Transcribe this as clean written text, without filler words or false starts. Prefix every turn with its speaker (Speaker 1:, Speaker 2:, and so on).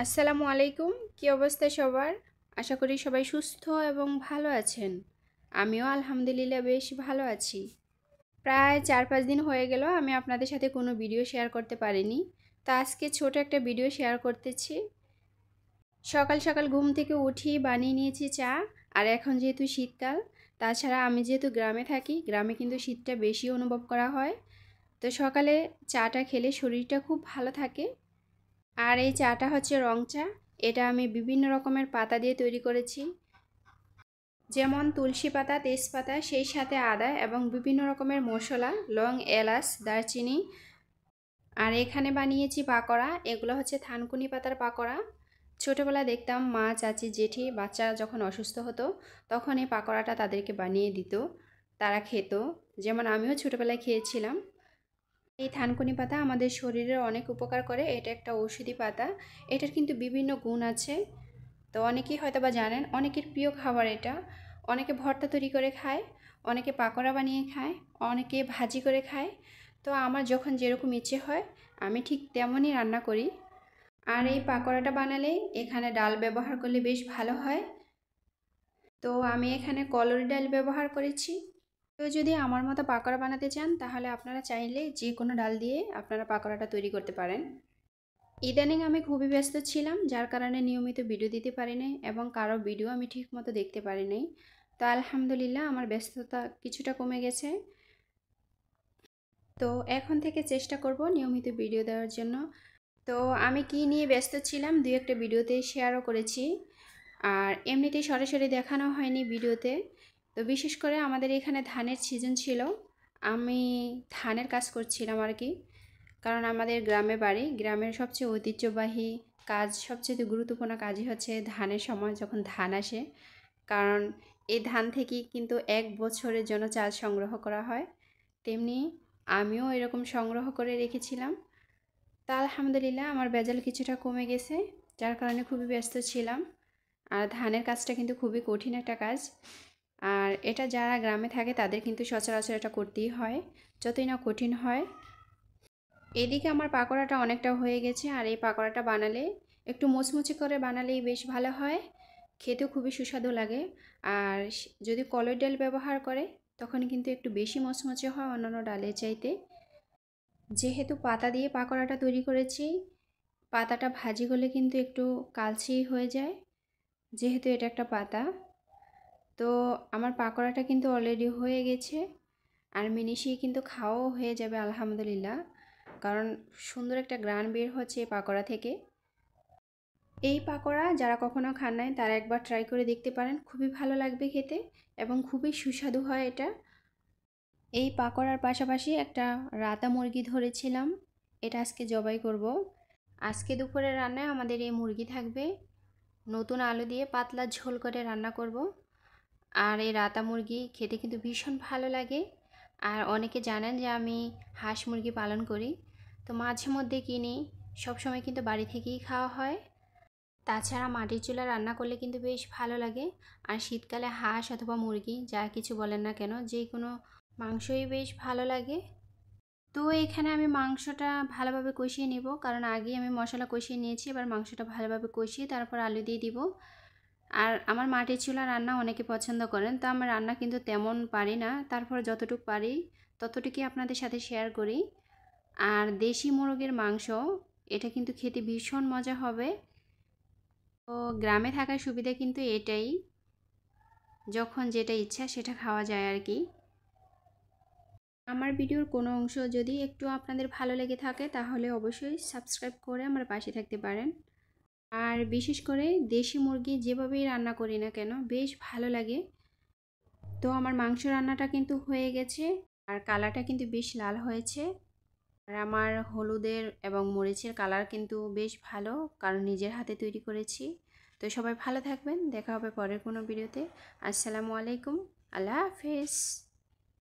Speaker 1: আসসালামু আলাইকুম। কি অবস্থা সবার? আশা করি সবাই সুস্থ এবং ভালো আছেন। আমিও আলহামদুলিল্লাহ বেশ ভালো আছি। প্রায় 4-5 দিন হয়ে গেল আমি আপনাদের সাথে কোনো ভিডিও শেয়ার করতে পারিনি। তো আজকে ছোট একটা ভিডিও শেয়ার করতেছি। সকাল সকাল ঘুম থেকে উঠি বানিয়ে নিয়েছি চা। আর এখন যেহেতু শীতকাল, তাছাড়া আমি যেহেতু গ্রামে থাকি, গ্রামে কিন্তু শীতটা বেশি অনুভব করা হয়। তো সকালে চাটা খেলে শরীরটা খুব ভালো থাকে। আর এই চাটা হচ্ছে রং চা। এটা আমি বিভিন্ন রকমের পাতা দিয়ে তৈরি করেছি, যেমন তুলসী পাতা, তেজপাতা, সেই সাথে আদা এবং বিভিন্ন রকমের মশলা, লং, এলাচ, দারচিনি। আর এখানে বানিয়েছি পাকোড়া। এগুলো হচ্ছে থানকুনি পাতার পাকোড়া। ছোটোবেলায় দেখতাম মা, চাচি, জেঠি বাচ্চারা যখন অসুস্থ হতো তখন এই পাকোড়াটা তাদেরকে বানিয়ে দিত, তারা খেত। যেমন আমিও ছোটোবেলায় খেয়েছিলাম। এই থানকুনি পাতা আমাদের শরীরের অনেক উপকার করে। এটা একটা ঔষধি পাতা। এটার কিন্তু বিভিন্ন গুণ আছে। তো অনেকেই হয়তো বা জানেন, অনেকের প্রিয় খাবার এটা। অনেকে ভর্তা তৈরি করে খায়, অনেকে পাকোড়া বানিয়ে খায়, অনেকে ভাজি করে খায়। তো আমার যখন যেরকম ইচ্ছে হয় আমি ঠিক তেমনই রান্না করি। আর এই পাকোড়াটা বানালে এখানে ডাল ব্যবহার করলে বেশ ভালো হয়। তো আমি এখানে কলরি ডাল ব্যবহার করেছি। তো যদি আমার মতো পাকোড়া বানাতে চান তাহলে আপনারা চাইলে যে কোনো ডাল দিয়ে আপনারা পাকোড়াটা তৈরি করতে পারেন। ইদানিং আমি খুবই ব্যস্ত ছিলাম, যার কারণে নিয়মিত ভিডিও দিতে পারি নাই এবং কারো ভিডিও আমি ঠিক মতো দেখতে পারি নাই। তো আলহামদুলিল্লাহ আমার ব্যস্ততা কিছুটা কমে গেছে। তো এখন থেকে চেষ্টা করব নিয়মিত ভিডিও দেওয়ার জন্য। তো আমি কি নিয়ে ব্যস্ত ছিলাম দুই একটা ভিডিওতে শেয়ারও করেছি, আর এমনিতেই সরাসরি দেখানো হয়নি ভিডিওতে। তো বিশেষ করে আমাদের এখানে ধানের সিজন ছিল, আমি ধানের কাজ করছিলাম আর কি। কারণ আমাদের গ্রামে বাড়ি, গ্রামের সবচেয়ে ঐতিহ্যবাহী কাজ, সবচেয়ে গুরুত্বপূর্ণ কাজই হচ্ছে ধানের সময় যখন ধান আসে। কারণ এই ধান থেকেই কিন্তু এক বছরের জন্য চাল সংগ্রহ করা হয়। তেমনি আমিও এরকম সংগ্রহ করে রেখেছিলাম। তা আলহামদুলিল্লাহ আমার ভেজাল কিছুটা কমে গেছে, যার কারণে খুবই ব্যস্ত ছিলাম। আর ধানের কাজটা কিন্তু খুবই কঠিন একটা কাজ। আর এটা যারা গ্রামে থাকে তাদের কিন্তু সচরাচর এটা করতেই হয়, যতই না কঠিন হয়। এদিকে আমার পাকোড়াটা অনেকটা হয়ে গেছে। আর এই পাকোড়াটা বানালে একটু মুচমুচে করে বানালেই বেশ ভালো হয়, খেতেও খুবই সুস্বাদু লাগে। আর যদি কলই ডাল ব্যবহার করে তখন কিন্তু একটু বেশি মুচমুচে হয় অন্যান্য ডালের চাইতে। যেহেতু পাতা দিয়ে পাকোড়াটা তৈরি করেছি, পাতাটা ভাজি করলে কিন্তু একটু কালচে হয়ে যায়, যেহেতু এটা একটা পাতা। তো আমার পাকোড়াটা কিন্তু অলরেডি হয়ে গেছে, আর মিনিশেই কিন্তু খাওয়াও হয়ে যাবে আলহামদুলিল্লাহ। কারণ সুন্দর একটা গ্রান বের হচ্ছে এই পাকোড়া থেকে। এই পাকোড়া যারা কখনো খান নাই তারা একবার ট্রাই করে দেখতে পারেন, খুবই ভালো লাগবে খেতে এবং খুবই সুস্বাদু হয় এটা। এই পাকোড়ার পাশাপাশি একটা রাতা মুরগি ধরেছিলাম, এটা আজকে জবাই করব। আজকে দুপুরের রান্নায় আমাদের এই মুরগি থাকবে। নতুন আলু দিয়ে পাতলা ঝোল করে রান্না করব। আর এই রাতা মুরগি খেতে কিন্তু ভীষণ ভালো লাগে। আর অনেকে জানেন যে আমি হাঁস মুরগি পালন করি, তো মাঝে মধ্যে কিনি, সবসময় কিন্তু বাড়ি থেকেই খাওয়া হয়। তাছাড়া মাটির চুলা রান্না করলে কিন্তু বেশ ভালো লাগে। আর শীতকালে হাঁস অথবা মুরগি যা কিছু বলেন না কেন, যে কোনো মাংসই বেশ ভালো লাগে। তো এখানে আমি মাংসটা ভালোভাবে কষিয়ে নেব, কারণ আগে আমি মশলা কষিয়ে নিয়েছি, এবার মাংসটা ভালোভাবে কষিয়ে তারপর আলু দিয়ে দিব। আর আমার মাটির চুলা রান্না অনেকে পছন্দ করেন, তো আমার রান্না কিন্তু তেমন পারি না, তারপর যতটুকু পারি ততটুকুই আপনাদের সাথে শেয়ার করি। আর দেশি মুরগির মাংস, এটা কিন্তু খেতে ভীষণ মজা হবে। তো গ্রামে থাকার সুবিধা কিন্তু এটাই, যখন যেটা ইচ্ছা সেটা খাওয়া যায় আর কি। আমার ভিডিওর কোনো অংশ যদি একটু আপনাদের ভালো লেগে থাকে তাহলে অবশ্যই সাবস্ক্রাইব করে আমার পাশে থাকতে পারেন। আর বিশেষ করে দেশি মুরগি যেভাবেই রান্না করি না কেন বেশ ভালো লাগে। তো আমার মাংস রান্নাটা কিন্তু হয়ে গেছে, আর কালারটা কিন্তু বেশ লাল হয়েছে। আর আমার হলুদের এবং মরিচের কালার কিন্তু বেশ ভালো, কারণ নিজের হাতে তৈরি করেছি। তো সবাই ভালো থাকবেন, দেখা হবে পরের কোনো ভিডিওতে। আসসালামু আলাইকুম, আল্লাহ হাফেজ।